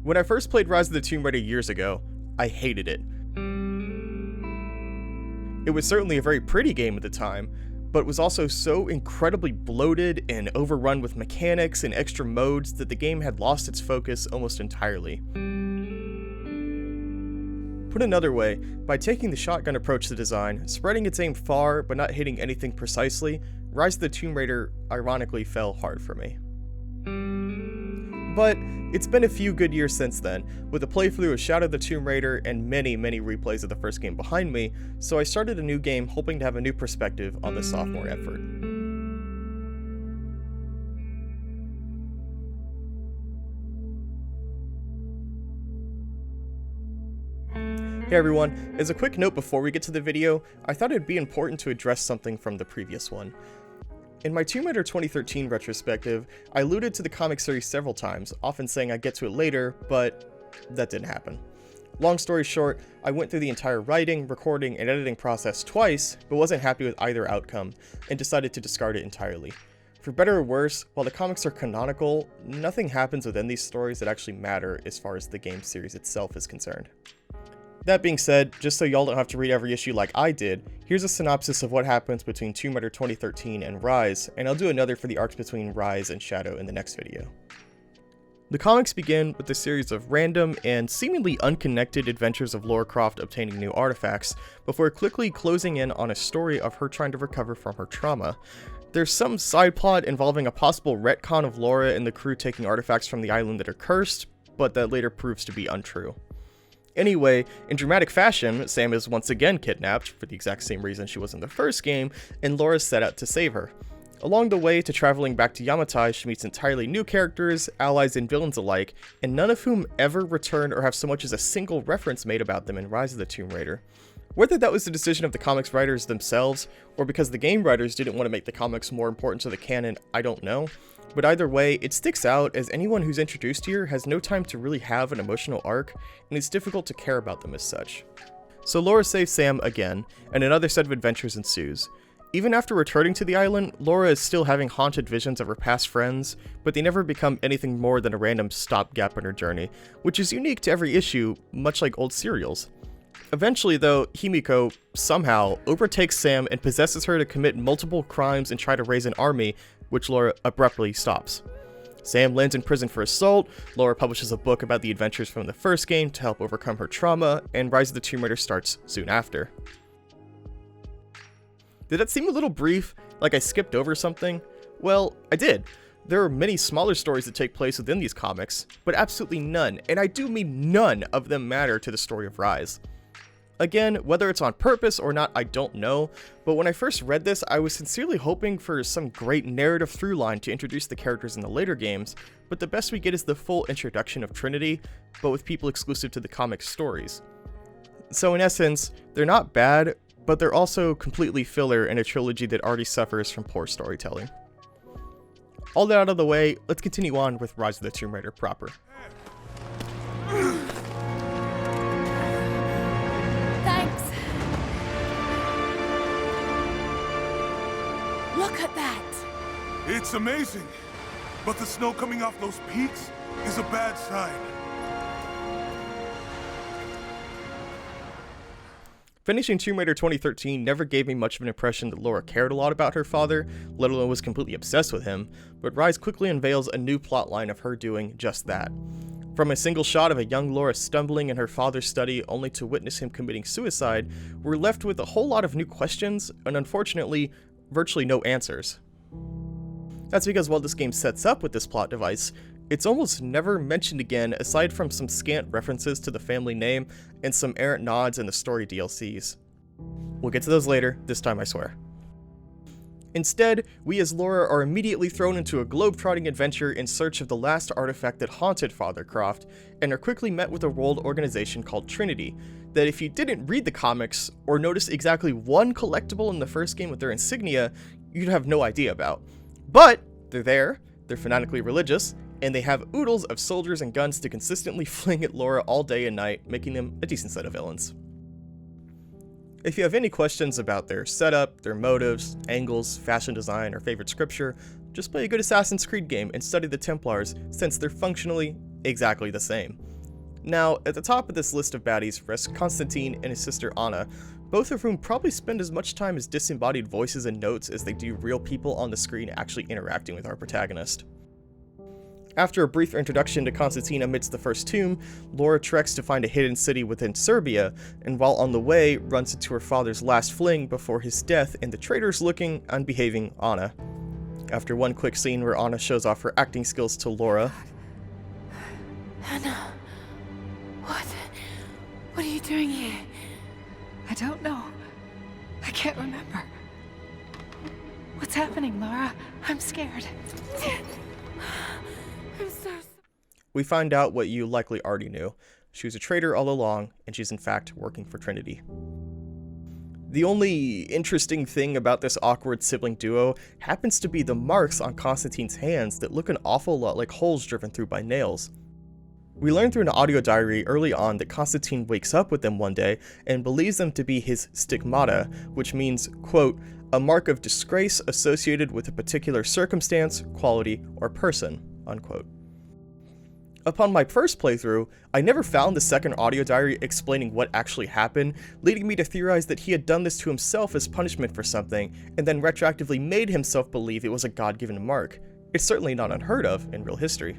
When I first played Rise of the Tomb Raider years ago, I hated it. It was certainly a very pretty game at the time, but was also so incredibly bloated and overrun with mechanics and extra modes that the game had lost its focus almost entirely. Put another way, by taking the shotgun approach to design, spreading its aim far but not hitting anything precisely, Rise of the Tomb Raider ironically fell hard for me. But it's been a few good years since then, with a playthrough of Shadow of the Tomb Raider and many replays of the first game behind me, so I started a new game hoping to have a new perspective on the sophomore effort. Hey everyone, as a quick note before we get to the video, I thought it'd be important to address something from the previous one. In my Tomb Raider 2013 retrospective, I alluded to the comic series several times, often saying I'd get to it later, but that didn't happen. Long story short, I went through the entire writing, recording, and editing process twice, but wasn't happy with either outcome, and decided to discard it entirely. For better or worse, while the comics are canonical, nothing happens within these stories that actually matter as far as the game series itself is concerned. That being said, just so y'all don't have to read every issue like I did, here's a synopsis of what happens between Tomb Raider 2013 and Rise, and I'll do another for the arcs between Rise and Shadow in the next video. The comics begin with a series of random and seemingly unconnected adventures of Lara Croft obtaining new artifacts, before quickly closing in on a story of her trying to recover from her trauma. There's some side plot involving a possible retcon of Lara and the crew taking artifacts from the island that are cursed, but that later proves to be untrue. Anyway, in dramatic fashion, Sam is once again kidnapped, for the exact same reason she was in the first game, and Laura's set out to save her. Along the way to traveling back to Yamatai, she meets entirely new characters, allies and villains alike, and none of whom ever return or have so much as a single reference made about them in Rise of the Tomb Raider. Whether that was the decision of the comics writers themselves, or because the game writers didn't want to make the comics more important to the canon, I don't know. But either way, it sticks out as anyone who's introduced here has no time to really have an emotional arc, and it's difficult to care about them as such. So Lara saves Sam again, and another set of adventures ensues. Even after returning to the island, Lara is still having haunted visions of her past friends, but they never become anything more than a random stopgap in her journey, which is unique to every issue, much like old serials. Eventually though, Himiko, somehow, overtakes Sam and possesses her to commit multiple crimes and try to raise an army, which Lara abruptly stops. Sam lands in prison for assault, Lara publishes a book about the adventures from the first game to help overcome her trauma, and Rise of the Tomb Raider starts soon after. Did that seem a little brief, like I skipped over something? Well, I did. There are many smaller stories that take place within these comics, but absolutely none, and I do mean none of them matter to the story of Rise. Again, whether it's on purpose or not, I don't know, but when I first read this, I was sincerely hoping for some great narrative through line to introduce the characters in the later games, but the best we get is the full introduction of Trinity, but with people exclusive to the comic stories. So in essence, they're not bad, but they're also completely filler in a trilogy that already suffers from poor storytelling. All that out of the way, let's continue on with Rise of the Tomb Raider proper. Look at that! It's amazing, but the snow coming off those peaks is a bad sign. Finishing Tomb Raider 2013 never gave me much of an impression that Lara cared a lot about her father, let alone was completely obsessed with him, but Rise quickly unveils a new plotline of her doing just that. From a single shot of a young Lara stumbling in her father's study only to witness him committing suicide, we're left with a whole lot of new questions, and unfortunately, virtually no answers. That's because while this game sets up with this plot device, it's almost never mentioned again aside from some scant references to the family name and some errant nods in the story DLCs. We'll get to those later, this time I swear. Instead, we as Lara are immediately thrown into a globe-trotting adventure in search of the last artifact that haunted Father Croft, and are quickly met with a world organization called Trinity, that if you didn't read the comics, or notice exactly one collectible in the first game with their insignia, you'd have no idea about. But, they're there, they're fanatically religious, and they have oodles of soldiers and guns to consistently fling at Lara all day and night, making them a decent set of villains. If you have any questions about their setup, their motives, angles, fashion design, or favorite scripture, just play a good Assassin's Creed game and study the Templars, since they're functionally exactly the same. Now, at the top of this list of baddies rests Konstantin and his sister Anna, both of whom probably spend as much time as disembodied voices and notes as they do real people on the screen actually interacting with our protagonist. After a brief introduction to Konstantin amidst the first tomb, Lara treks to find a hidden city within Serbia, and while on the way, runs into her father's last fling before his death in the traitorous-looking, unbehaving Anna. After one quick scene where Anna shows off her acting skills to Lara, Anna, what are you doing here? I don't know. I can't remember. What's happening, Lara? I'm scared. I'm so we find out what you likely already knew. She was a traitor all along, and she's in fact working for Trinity. The only interesting thing about this awkward sibling duo happens to be the marks on Konstantin's hands that look an awful lot like holes driven through by nails. We learn through an audio diary early on that Konstantin wakes up with them one day and believes them to be his stigmata, which means, quote, a mark of disgrace associated with a particular circumstance, quality, or person, unquote. Upon my first playthrough, I never found the second audio diary explaining what actually happened, leading me to theorize that he had done this to himself as punishment for something, and then retroactively made himself believe it was a God-given mark. It's certainly not unheard of in real history.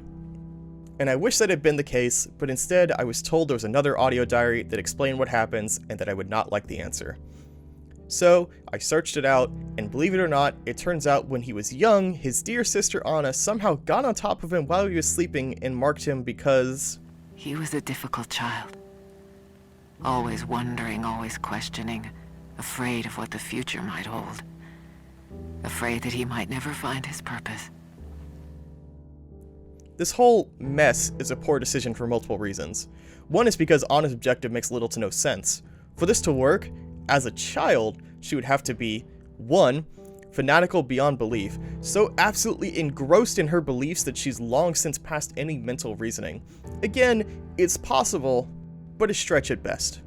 And I wish that had been the case, but instead I was told there was another audio diary that explained what happens and that I would not like the answer. So, I searched it out, and believe it or not, it turns out when he was young, his dear sister Anna somehow got on top of him while he was sleeping and marked him because... He was a difficult child. Always wondering, always questioning, afraid of what the future might hold. Afraid that he might never find his purpose. This whole mess is a poor decision for multiple reasons. One is because Anna's objective makes little to no sense. For this to work, as a child, she would have to be 1. Fanatical beyond belief, so absolutely engrossed in her beliefs that she's long since passed any mental reasoning. Again, it's possible, but a stretch at best.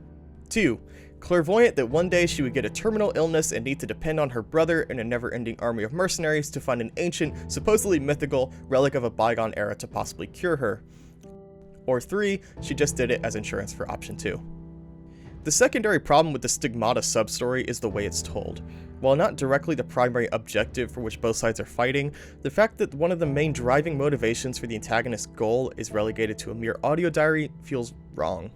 2. Clairvoyant that one day she would get a terminal illness and need to depend on her brother and a never-ending army of mercenaries to find an ancient, supposedly mythical, relic of a bygone era to possibly cure her. Or 3, she just did it as insurance for option 2. The secondary problem with the Stigmata sub-story is the way it's told. While not directly the primary objective for which both sides are fighting, the fact that one of the main driving motivations for the antagonist's goal is relegated to a mere audio diary feels wrong.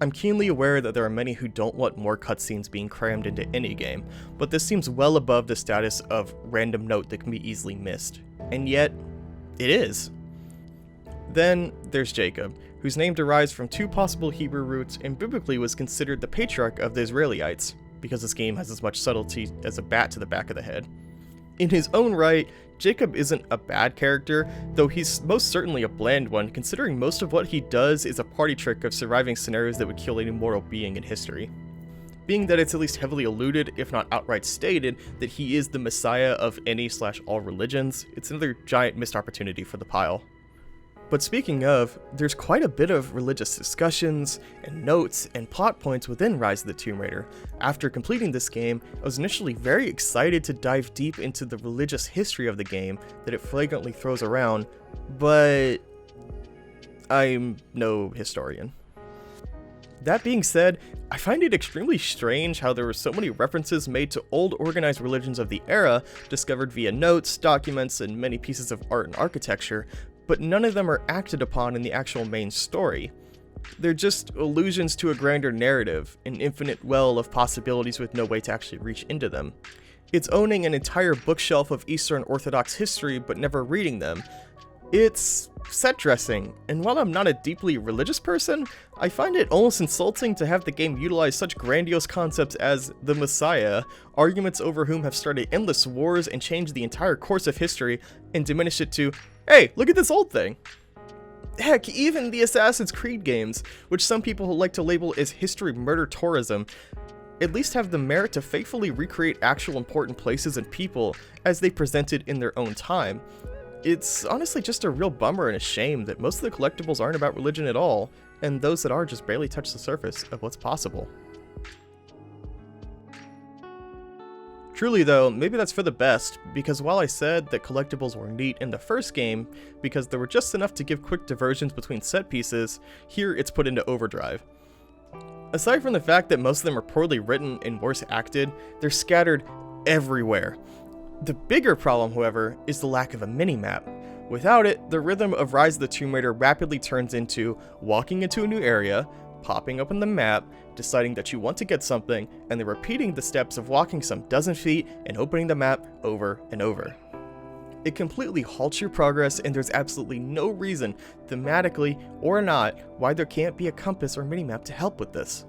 I'm keenly aware that there are many who don't want more cutscenes being crammed into any game, but this seems well above the status of random note that can be easily missed. And yet, it is. Then, there's Jacob, whose name derives from 2 possible Hebrew roots and biblically was considered the patriarch of the Israelites, because this game has as much subtlety as a bat to the back of the head. In his own right, Jacob isn't a bad character, though he's most certainly a bland one, considering most of what he does is a party trick of surviving scenarios that would kill any mortal being in history. Being that it's at least heavily alluded, if not outright stated, that he is the messiah of any/all religions, it's another giant missed opportunity for the pile. But speaking of, there's quite a bit of religious discussions, and notes, and plot points within Rise of the Tomb Raider. After completing this game, I was initially very excited to dive deep into the religious history of the game that it flagrantly throws around, but I'm no historian. That being said, I find it extremely strange how there were so many references made to old organized religions of the era, discovered via notes, documents, and many pieces of art and architecture, but none of them are acted upon in the actual main story. They're just allusions to a grander narrative, an infinite well of possibilities with no way to actually reach into them. It's owning an entire bookshelf of Eastern Orthodox history but never reading them. It's set dressing, and while I'm not a deeply religious person, I find it almost insulting to have the game utilize such grandiose concepts as the Messiah, arguments over whom have started endless wars and changed the entire course of history, and diminish it to, hey, look at this old thing. Heck, even the Assassin's Creed games, which some people like to label as history murder tourism, at least have the merit to faithfully recreate actual important places and people as they presented in their own time. It's honestly just a real bummer and a shame that most of the collectibles aren't about religion at all, and those that are just barely touch the surface of what's possible. Truly though, maybe that's for the best, because while I said that collectibles were neat in the first game because there were just enough to give quick diversions between set pieces, here it's put into overdrive. Aside from the fact that most of them are poorly written and worse acted, they're scattered everywhere. The bigger problem, however, is the lack of a minimap. Without it, the rhythm of Rise of the Tomb Raider rapidly turns into walking into a new area, popping up on the map, deciding that you want to get something, and then repeating the steps of walking some dozen feet and opening the map over and over. It completely halts your progress, and there's absolutely no reason, thematically or not, why there can't be a compass or minimap to help with this.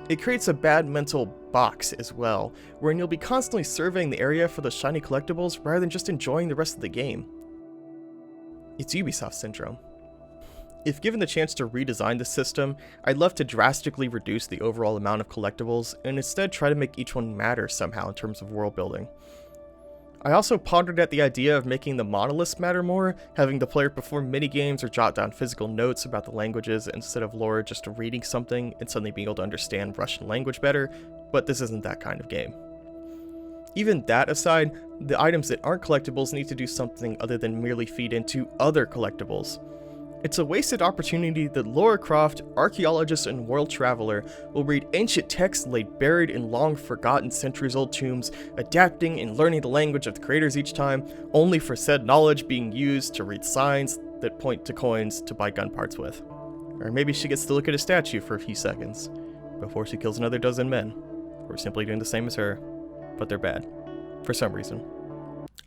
It creates a bad mental box as well, wherein you'll be constantly surveying the area for the shiny collectibles rather than just enjoying the rest of the game. It's Ubisoft syndrome. If given the chance to redesign the system, I'd love to drastically reduce the overall amount of collectibles and instead try to make each one matter somehow in terms of world building. I also pondered at the idea of making the monoliths matter more, having the player perform minigames or jot down physical notes about the languages instead of Lara just reading something and suddenly being able to understand Russian language better, but this isn't that kind of game. Even that aside, the items that aren't collectibles need to do something other than merely feed into other collectibles. It's a wasted opportunity that Lara Croft, archaeologist and world traveler, will read ancient texts laid buried in long-forgotten centuries-old tombs, adapting and learning the language of the creators each time, only for said knowledge being used to read signs that point to coins to buy gun parts with. Or maybe she gets to look at a statue for a few seconds, before she kills another dozen men, who are simply doing the same as her, but they're bad, for some reason.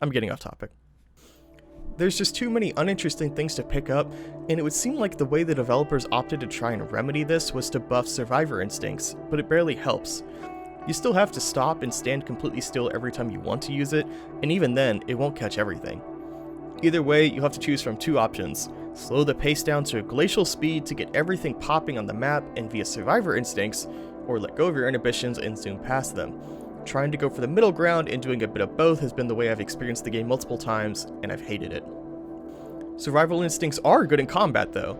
I'm getting off topic. There's just too many uninteresting things to pick up, and it would seem like the way the developers opted to try and remedy this was to buff survivor instincts, but it barely helps. You still have to stop and stand completely still every time you want to use it, and even then, it won't catch everything. Either way, you have to choose from two options: slow the pace down to a glacial speed to get everything popping on the map and via survivor instincts, or let go of your inhibitions and zoom past them. Trying to go for the middle ground and doing a bit of both has been the way I've experienced the game multiple times, and I've hated it. Survival instincts are good in combat though,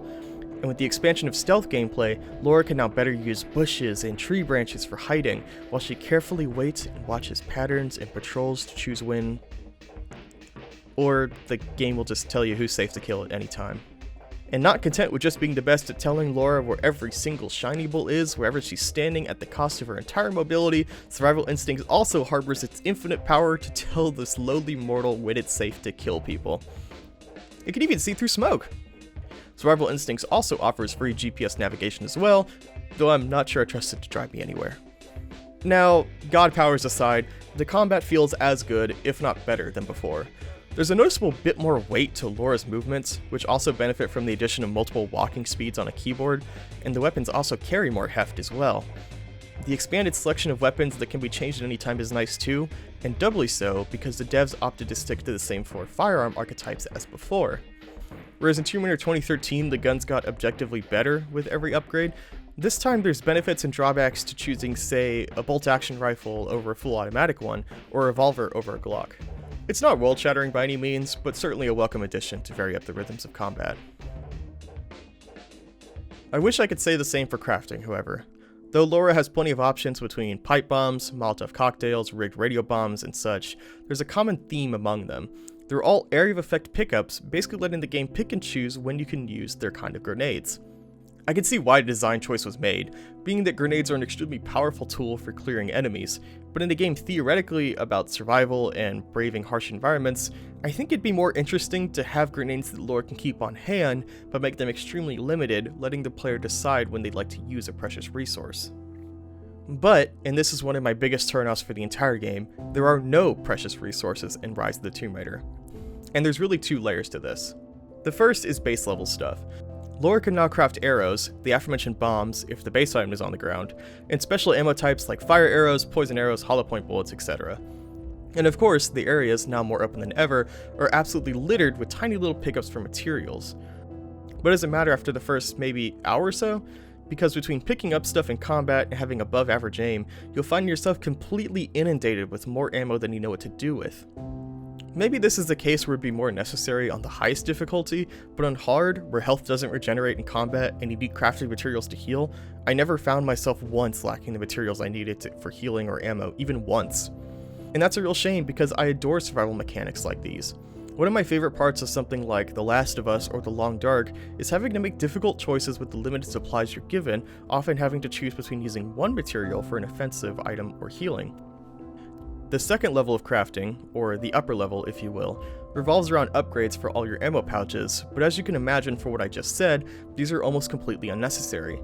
and with the expansion of stealth gameplay, Lara can now better use bushes and tree branches for hiding, while she carefully waits and watches patterns and patrols to choose when, or the game will just tell you who's safe to kill at any time. And not content with just being the best at telling Lara where every single shiny bull is wherever she's standing at the cost of her entire mobility, Survival Instincts also harbors its infinite power to tell this lowly mortal when it's safe to kill people. It can even see through smoke. Survival Instincts also offers free GPS navigation as well, though I'm not sure I trust it to drive me anywhere. Now, god powers aside, the combat feels as good, if not better, than before. There's a noticeable bit more weight to Lara's movements, which also benefit from the addition of multiple walking speeds on a keyboard, and the weapons also carry more heft as well. The expanded selection of weapons that can be changed at any time is nice too, and doubly so because the devs opted to stick to the same 4 firearm archetypes as before. Whereas in Tomb Raider 2013 the guns got objectively better with every upgrade, this time there's benefits and drawbacks to choosing, say, a bolt-action rifle over a full automatic one, or a revolver over a Glock. It's not world-shattering by any means, but certainly a welcome addition to vary up the rhythms of combat. I wish I could say the same for crafting, however. Though Lara has plenty of options between pipe bombs, Molotov cocktails, rigged radio bombs, and such, there's a common theme among them. They're all area of effect pickups, basically letting the game pick and choose when you can use their kind of grenades. I can see why the design choice was made, being that grenades are an extremely powerful tool for clearing enemies, but in a game theoretically about survival and braving harsh environments, I think it'd be more interesting to have grenades that Lara can keep on hand, but make them extremely limited, letting the player decide when they'd like to use a precious resource. But, and this is one of my biggest turnoffs for the entire game, there are no precious resources in Rise of the Tomb Raider. And there's really 2 layers to this. The first is base level stuff. Lara can now craft arrows, the aforementioned bombs if the base item is on the ground, and special ammo types like fire arrows, poison arrows, hollow point bullets, etc. And of course, the areas, now more open than ever, are absolutely littered with tiny little pickups for materials. But it doesn't matter after the first maybe hour or so, because between picking up stuff in combat and having above average aim, you'll find yourself completely inundated with more ammo than you know what to do with. Maybe this is the case where it'd be more necessary on the highest difficulty, but on hard, where health doesn't regenerate in combat and you need crafting materials to heal, I never found myself once lacking the materials I needed for healing or ammo, even once. And that's a real shame because I adore survival mechanics like these. One of my favorite parts of something like The Last of Us or The Long Dark is having to make difficult choices with the limited supplies you're given, often having to choose between using one material for an offensive item or healing. The second level of crafting, or the upper level if you will, revolves around upgrades for all your ammo pouches, but as you can imagine for what I just said, these are almost completely unnecessary.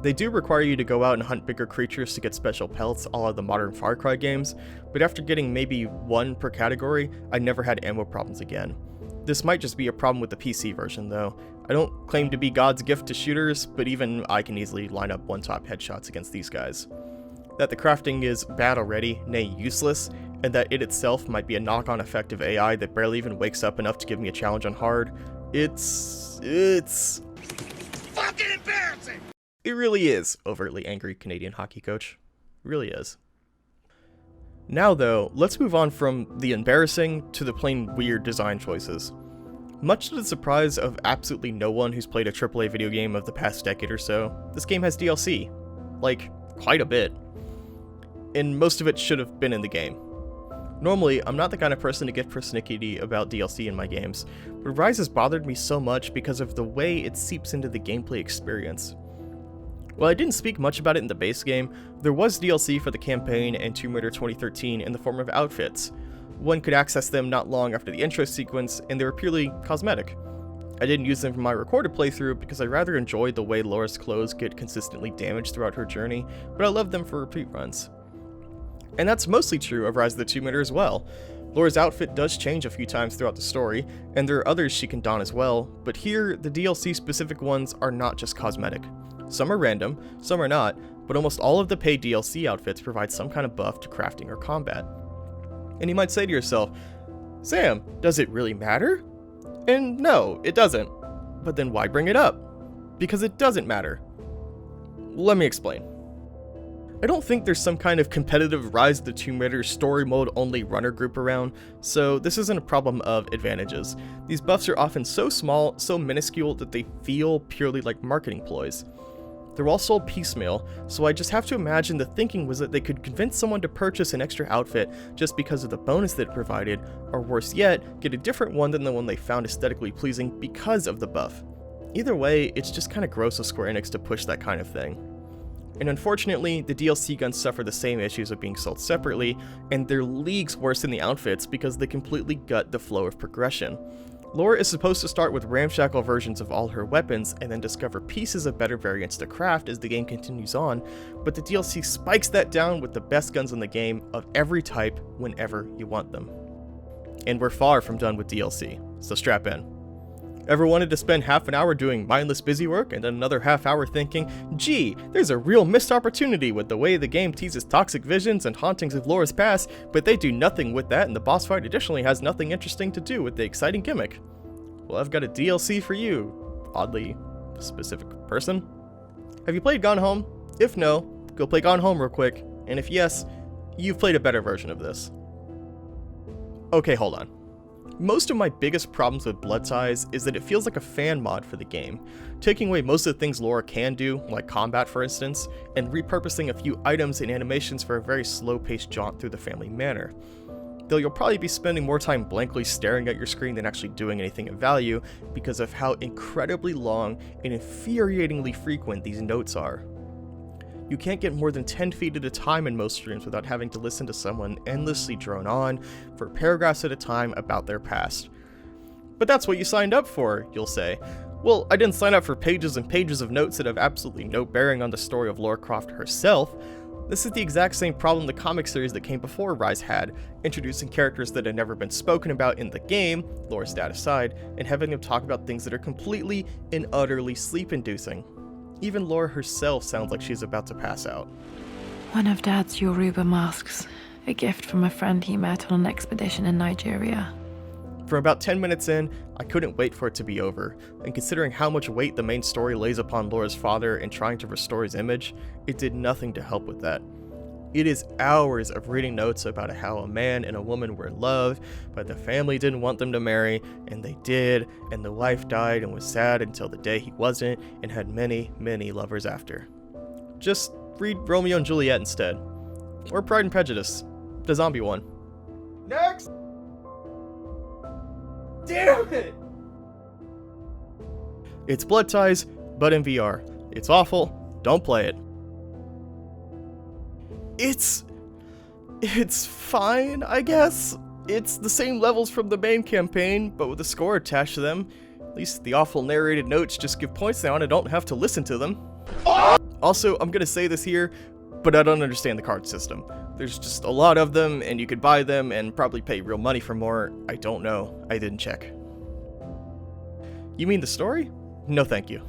They do require you to go out and hunt bigger creatures to get special pelts a la the modern Far Cry games, but after getting maybe one per category, I never had ammo problems again. This might just be a problem with the PC version though. I don't claim to be God's gift to shooters, but even I can easily line up one-top headshots against these guys. That the crafting is bad already, nay useless, and that it itself might be a knock-on effect of AI that barely even wakes up enough to give me a challenge on hard, it's fucking embarrassing! It really is, overtly angry Canadian hockey coach. It really is. Now though, let's move on from the embarrassing to the plain weird design choices. Much to the surprise of absolutely no one who's played a AAA video game of the past decade or so, this game has DLC. Like, quite a bit. And most of it should have been in the game. Normally, I'm not the kind of person to get persnickety about DLC in my games, but Rise has bothered me so much because of the way it seeps into the gameplay experience. While I didn't speak much about it in the base game, there was DLC for the campaign and Tomb Raider 2013 in the form of outfits. One could access them not long after the intro sequence, and they were purely cosmetic. I didn't use them for my recorded playthrough because I rather enjoyed the way Laura's clothes get consistently damaged throughout her journey, but I loved them for repeat runs. And that's mostly true of Rise of the Tomb Raider as well. Laura's outfit does change a few times throughout the story, and there are others she can don as well, but here, the DLC specific ones are not just cosmetic. Some are random, some are not, but almost all of the paid DLC outfits provide some kind of buff to crafting or combat. And you might say to yourself, Sam, does it really matter? And no, it doesn't. But then why bring it up? Because it doesn't matter. Let me explain. I don't think there's some kind of competitive Rise of the Tomb Raider story mode only runner group around, so this isn't a problem of advantages. These buffs are often so small, so minuscule that they feel purely like marketing ploys. They're all sold piecemeal, so I just have to imagine the thinking was that they could convince someone to purchase an extra outfit just because of the bonus that it provided, or worse yet, get a different one than the one they found aesthetically pleasing because of the buff. Either way, it's just kinda gross of Square Enix to push that kind of thing. And unfortunately, the DLC guns suffer the same issues of being sold separately, and they're leagues worse than the outfits because they completely gut the flow of progression. Lara is supposed to start with ramshackle versions of all her weapons and then discover pieces of better variants to craft as the game continues on, but the DLC spikes that down with the best guns in the game of every type whenever you want them. And we're far from done with DLC, so strap in. Ever wanted to spend half an hour doing mindless busy work and then another half hour thinking, gee, there's a real missed opportunity with the way the game teases toxic visions and hauntings of Laura's past, but they do nothing with that and the boss fight additionally has nothing interesting to do with the exciting gimmick? Well, I've got a DLC for you, oddly specific person. Have you played Gone Home? If no, go play Gone Home real quick, and if yes, you've played a better version of this. Okay, hold on. Most of my biggest problems with Blood Ties is that it feels like a fan mod for the game, taking away most of the things Lara can do, like combat for instance, and repurposing a few items and animations for a very slow-paced jaunt through the family manor. Though you'll probably be spending more time blankly staring at your screen than actually doing anything of value because of how incredibly long and infuriatingly frequent these notes are. You can't get more than 10 feet at a time in most streams without having to listen to someone endlessly drone on for paragraphs at a time about their past. But that's what you signed up for, you'll say. Well, I didn't sign up for pages and pages of notes that have absolutely no bearing on the story of Lara Croft herself. This is the exact same problem the comic series that came before Rise had, introducing characters that had never been spoken about in the game, Laura's dad aside, and having them talk about things that are completely and utterly sleep-inducing. Even Lara herself sounds like she's about to pass out. One of Dad's Yoruba masks, a gift from a friend he met on an expedition in Nigeria. For about 10 minutes in, I couldn't wait for it to be over, and considering how much weight the main story lays upon Laura's father in trying to restore his image, it did nothing to help with that. It is hours of reading notes about how a man and a woman were in love, but the family didn't want them to marry, and they did, and the wife died and was sad until the day he wasn't, and had many, many lovers after. Just read Romeo and Juliet instead. Or Pride and Prejudice. the zombie one. Next! Damn it! It's Blood Ties, but in VR. It's awful. Don't play it. It's fine, I guess. It's the same levels from the main campaign, but with a score attached to them. At least the awful narrated notes just give points now and I don't have to listen to them. Also, I'm gonna say this here, but I don't understand the card system. There's just a lot of them, and you could buy them and probably pay real money for more. I don't know. I didn't check. You mean the story? No thank you.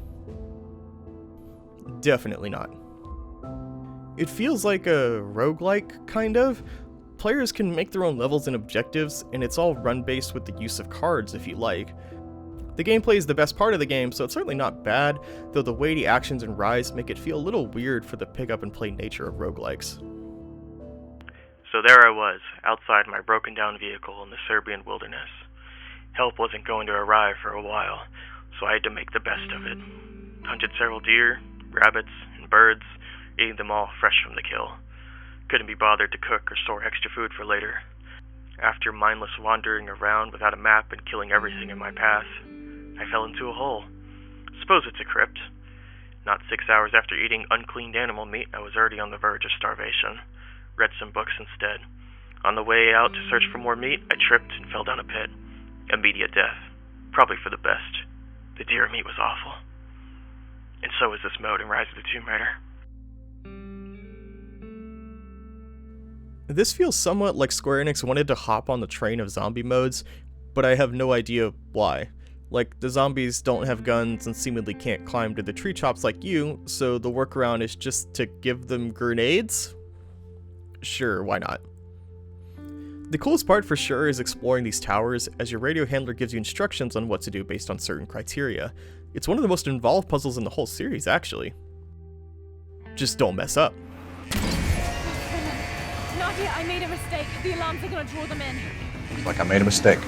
Definitely not. It feels like a roguelike, kind of. Players can make their own levels and objectives, and it's all run-based with the use of cards if you like. The gameplay is the best part of the game, so it's certainly not bad, though the weighty actions and rise make it feel a little weird for the pick-up-and-play nature of roguelikes. So there I was, outside my broken-down vehicle in the Serbian wilderness. Help wasn't going to arrive for a while, so I had to make the best of it. Hunted several deer, rabbits, and birds, eating them all fresh from the kill. Couldn't be bothered to cook or store extra food for later. After mindless wandering around without a map and killing everything in my path, I fell into a hole. Suppose it's a crypt. Not 6 hours after eating uncleaned animal meat, I was already on the verge of starvation. Read some books instead. On the way out to search for more meat, I tripped and fell down a pit. Immediate death. Probably for the best. The deer meat was awful. And so is this mode in Rise of the Tomb Raider. This feels somewhat like Square Enix wanted to hop on the train of zombie modes, but I have no idea why. Like, the zombies don't have guns and seemingly can't climb to the tree tops like you, so the workaround is just to give them grenades? Sure, why not? The coolest part for sure is exploring these towers, as your radio handler gives you instructions on what to do based on certain criteria. It's one of the most involved puzzles in the whole series, actually. Just don't mess up. Nadia, I made a mistake. The alarms are gonna draw them in. Looks like I made a mistake.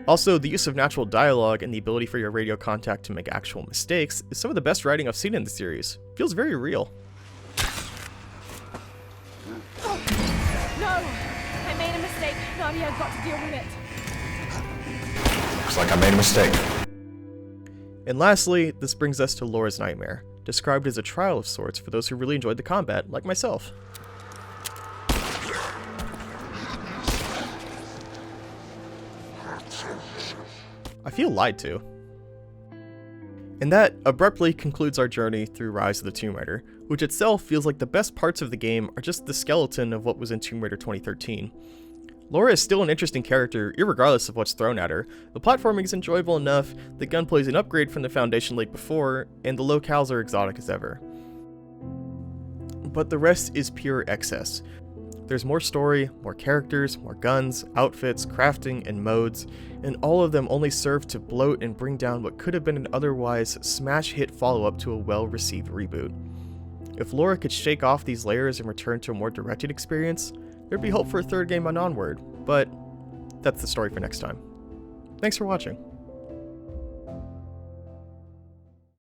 Also, the use of natural dialogue and the ability for your radio contact to make actual mistakes is some of the best writing I've seen in the series. Feels very real. No! I made a mistake. Nadia, I've got to deal with it. Looks like I made a mistake. And lastly, this brings us to Lara's Nightmare, described as a trial of sorts for those who really enjoyed the combat, like myself. I feel lied to. And that abruptly concludes our journey through Rise of the Tomb Raider, which itself feels like the best parts of the game are just the skeleton of what was in Tomb Raider 2013. Lara is still an interesting character, irregardless of what's thrown at her. The platforming is enjoyable enough, the gunplay is an upgrade from the foundation laid before, and the locales are exotic as ever. But the rest is pure excess. There's more story, more characters, more guns, outfits, crafting, and modes, and all of them only serve to bloat and bring down what could have been an otherwise smash hit follow-up to a well-received reboot. If Lara could shake off these layers and return to a more directed experience, there'd be hope for a third game on Onward, but that's the story for next time. Thanks for watching.